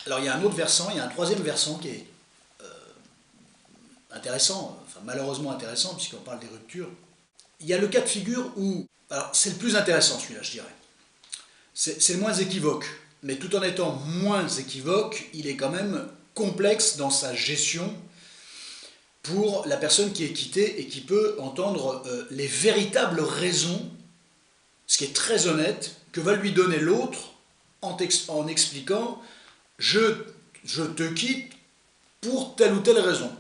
Alors il y a un autre versant, il y a un troisième versant qui est intéressant, enfin malheureusement intéressant puisqu'on parle des ruptures. Il y a le cas de figure où, alors c'est le plus intéressant celui-là je dirais, c'est le moins équivoque, mais tout en étant moins équivoque, il est quand même complexe dans sa gestion pour la personne qui est quittée et qui peut entendre les véritables raisons, ce qui est très honnête, que va lui donner l'autre en expliquant je te quitte pour telle ou telle raison.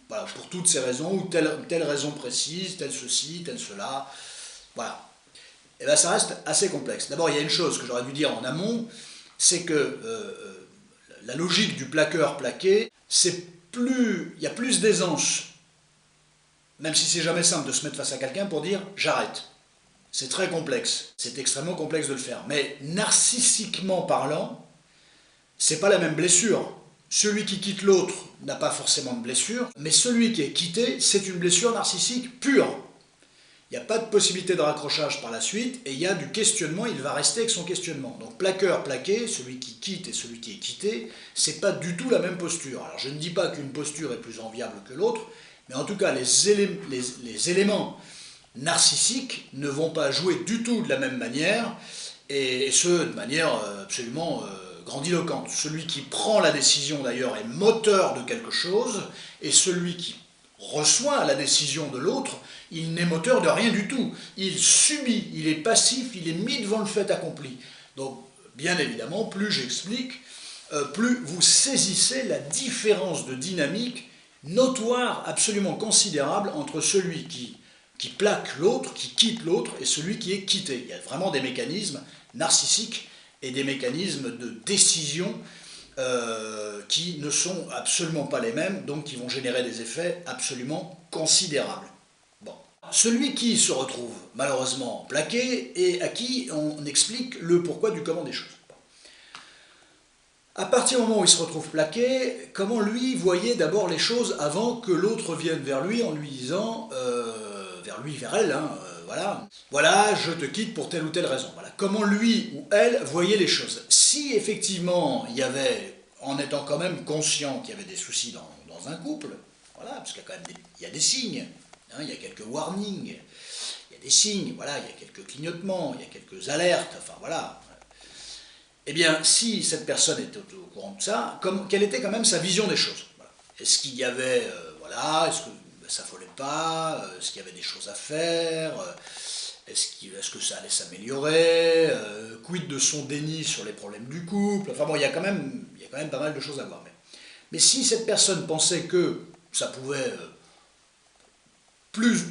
Voilà, pour toutes ces raisons, ou telle raison précise, telle ceci, telle cela. Voilà. Et bien ça reste assez complexe. D'abord, il y a une chose que j'aurais dû dire en amont, c'est que la logique du plaqueur-plaqué, il y a plus d'aisance, même si c'est jamais simple de se mettre face à quelqu'un pour dire j'arrête. C'est très complexe, c'est extrêmement complexe de le faire. Mais narcissiquement parlant, c'est pas la même blessure. Celui qui quitte l'autre n'a pas forcément de blessure, mais celui qui est quitté, c'est une blessure narcissique pure. Il n'y a pas de possibilité de raccrochage par la suite, et il y a du questionnement, il va rester avec son questionnement. Donc plaqueur, plaqué, celui qui quitte et celui qui est quitté, c'est pas du tout la même posture. Alors je ne dis pas qu'une posture est plus enviable que l'autre, mais en tout cas les éléments narcissiques ne vont pas jouer du tout de la même manière, et ce de manière absolument grandiloquente. Celui qui prend la décision d'ailleurs est moteur de quelque chose, et celui qui reçoit la décision de l'autre, il n'est moteur de rien du tout. Il subit, il est passif, il est mis devant le fait accompli. Donc, bien évidemment, plus j'explique, plus vous saisissez la différence de dynamique notoire, absolument considérable entre celui qui plaque l'autre, qui quitte l'autre, et celui qui est quitté. Il y a vraiment des mécanismes narcissiques et des mécanismes de décision qui ne sont absolument pas les mêmes, donc qui vont générer des effets absolument considérables. Bon. Celui qui se retrouve malheureusement plaqué et à qui on explique le pourquoi du comment des choses. Bon. À partir du moment où il se retrouve plaqué, comment lui voyait d'abord les choses avant que l'autre vienne vers lui en lui disant, vers lui, vers elle, hein, voilà, je te quitte pour telle ou telle raison. Voilà. Comment lui ou elle voyait les choses. Si effectivement il y avait, en étant quand même conscient qu'il y avait des soucis dans un couple, voilà, parce qu'il y a quand même il y a des signes, hein, il y a quelques warnings, il y a des signes, voilà, il y a quelques clignotements, il y a quelques alertes, enfin voilà. Eh bien, si cette personne était au courant de ça, quelle était quand même sa vision des choses, voilà. Est-ce qu'il y avait, voilà, est-ce que ça ne volait pas, est-ce qu'il y avait des choses à faire, est-ce que ça allait s'améliorer, quid de son déni sur les problèmes du couple, enfin bon, il y a quand même pas mal de choses à voir. Mais si cette personne pensait que ça pouvait plus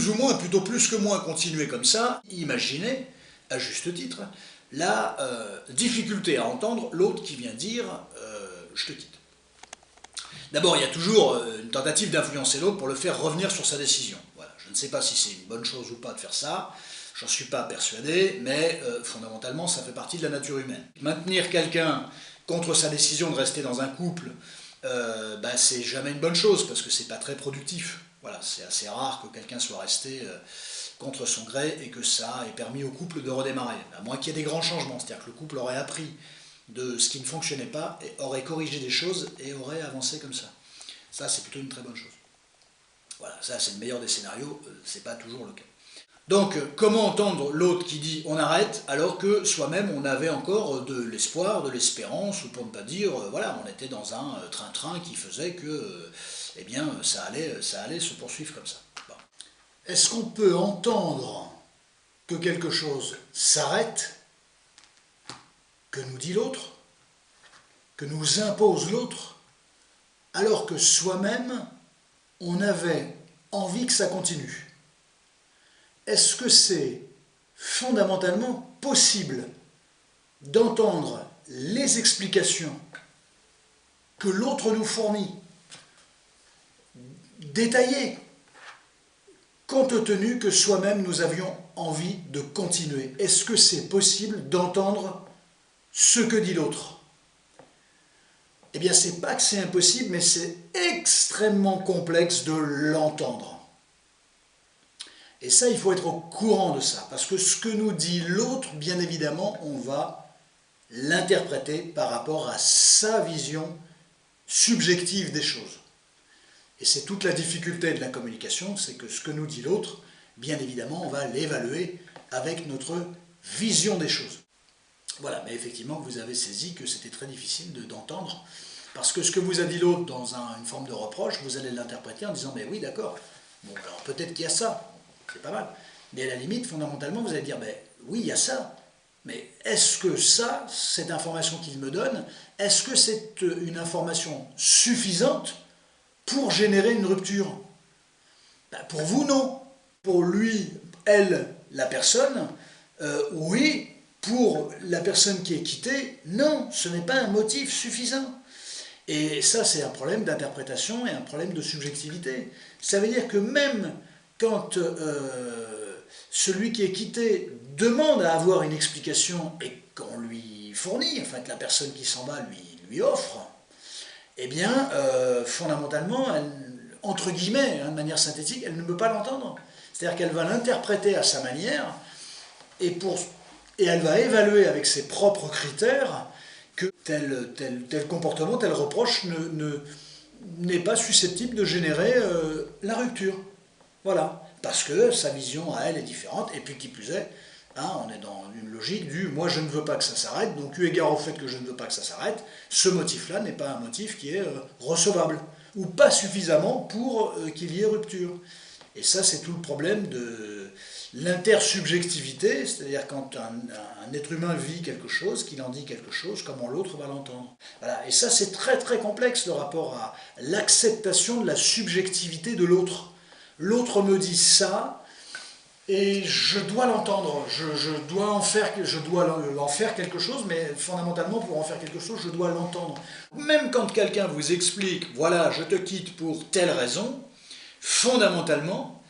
ou moins, plutôt plus que moins, continuer comme ça, imaginez, à juste titre, la difficulté à entendre l'autre qui vient dire je te quitte. D'abord, il y a toujours une tentative d'influencer l'autre pour le faire revenir sur sa décision. Voilà. Je ne sais pas si c'est une bonne chose ou pas de faire ça, j'en suis pas persuadé, mais fondamentalement, ça fait partie de la nature humaine. Maintenir quelqu'un contre sa décision de rester dans un couple, c'est jamais une bonne chose, parce que c'est pas très productif. Voilà, c'est assez rare que quelqu'un soit resté contre son gré et que ça ait permis au couple de redémarrer. À moins qu'il y ait des grands changements, c'est-à-dire que le couple aurait appris de ce qui ne fonctionnait pas et aurait corrigé des choses et aurait avancé comme ça. Ça, c'est plutôt une très bonne chose. Voilà, ça c'est le meilleur des scénarios, c'est pas toujours le cas. Donc, comment entendre l'autre qui dit on arrête alors que soi-même on avait encore de l'espoir, de l'espérance, ou pour ne pas dire, voilà, on était dans un train-train qui faisait que, eh bien, ça allait se poursuivre comme ça. Bon. Est-ce qu'on peut entendre que quelque chose s'arrête, que nous dit l'autre, que nous impose l'autre, alors que soi-même, on avait envie que ça continue? Est-ce que c'est fondamentalement possible d'entendre les explications que l'autre nous fournit, détaillées, compte tenu que soi-même nous avions envie de continuer? Est-ce que c'est possible d'entendre ce que dit l'autre? Eh bien, c'est pas que c'est impossible, mais c'est extrêmement complexe de l'entendre. Et ça, il faut être au courant de ça, parce que ce que nous dit l'autre, bien évidemment, on va l'interpréter par rapport à sa vision subjective des choses. Et c'est toute la difficulté de la communication, c'est que ce que nous dit l'autre, bien évidemment, on va l'évaluer avec notre vision des choses. Voilà, mais effectivement, vous avez saisi que c'était très difficile d'entendre, parce que ce que vous a dit l'autre dans une forme de reproche, vous allez l'interpréter en disant, mais oui, d'accord, bon, alors peut-être qu'il y a ça, c'est pas mal. Mais à la limite, fondamentalement, vous allez dire, ben oui, il y a ça, mais est-ce que ça, cette information qu'il me donne, est-ce que c'est une information suffisante pour générer une rupture? Ben, pour vous, non. Pour lui, elle, la personne, oui. Pour la personne qui est quittée, non, ce n'est pas un motif suffisant. Et ça, c'est un problème d'interprétation et un problème de subjectivité. Ça veut dire que même quand celui qui est quitté demande à avoir une explication et qu'on lui fournit, enfin que la personne qui s'en va lui offre, eh bien, fondamentalement, elle, entre guillemets, de manière synthétique, elle ne peut pas l'entendre. C'est-à-dire qu'elle va l'interpréter à sa manière, et elle va évaluer avec ses propres critères que tel comportement, tel reproche n'est pas susceptible de générer la rupture. Voilà. Parce que sa vision à elle est différente, et puis qui plus est, hein, on est dans une logique du « moi je ne veux pas que ça s'arrête », donc eu égard au fait que je ne veux pas que ça s'arrête, ce motif-là n'est pas un motif qui est recevable, ou pas suffisamment pour qu'il y ait rupture. Et ça, c'est tout le problème de l'intersubjectivité, c'est-à-dire quand un être humain vit quelque chose, qu'il en dit quelque chose, comment l'autre va l'entendre. Voilà. Et ça, c'est très très complexe, le rapport à l'acceptation de la subjectivité de l'autre. L'autre me dit ça, et je dois l'entendre, je dois en faire quelque chose, mais fondamentalement, pour en faire quelque chose, je dois l'entendre. Même quand quelqu'un vous explique, voilà, je te quitte pour telle raison, fondamentalement,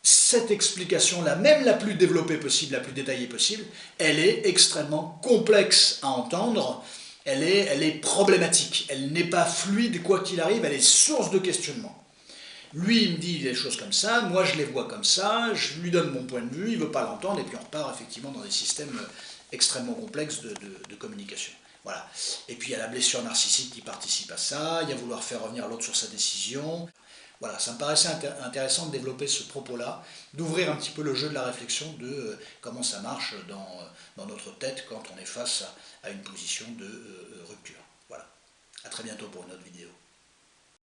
cette explication-là, même la plus développée possible, la plus détaillée possible, elle est extrêmement complexe à entendre, elle est problématique, elle n'est pas fluide quoi qu'il arrive, elle est source de questionnement. Lui, il me dit des choses comme ça, moi je les vois comme ça, je lui donne mon point de vue, il ne veut pas l'entendre, et puis on repart effectivement dans des systèmes extrêmement complexes de communication. Voilà. Et puis il y a la blessure narcissique qui participe à ça, il y a vouloir faire revenir l'autre sur sa décision. Voilà, ça me paraissait intéressant de développer ce propos-là, d'ouvrir un petit peu le jeu de la réflexion de comment ça marche dans notre tête quand on est face à une position de rupture. Voilà. À très bientôt pour une autre vidéo.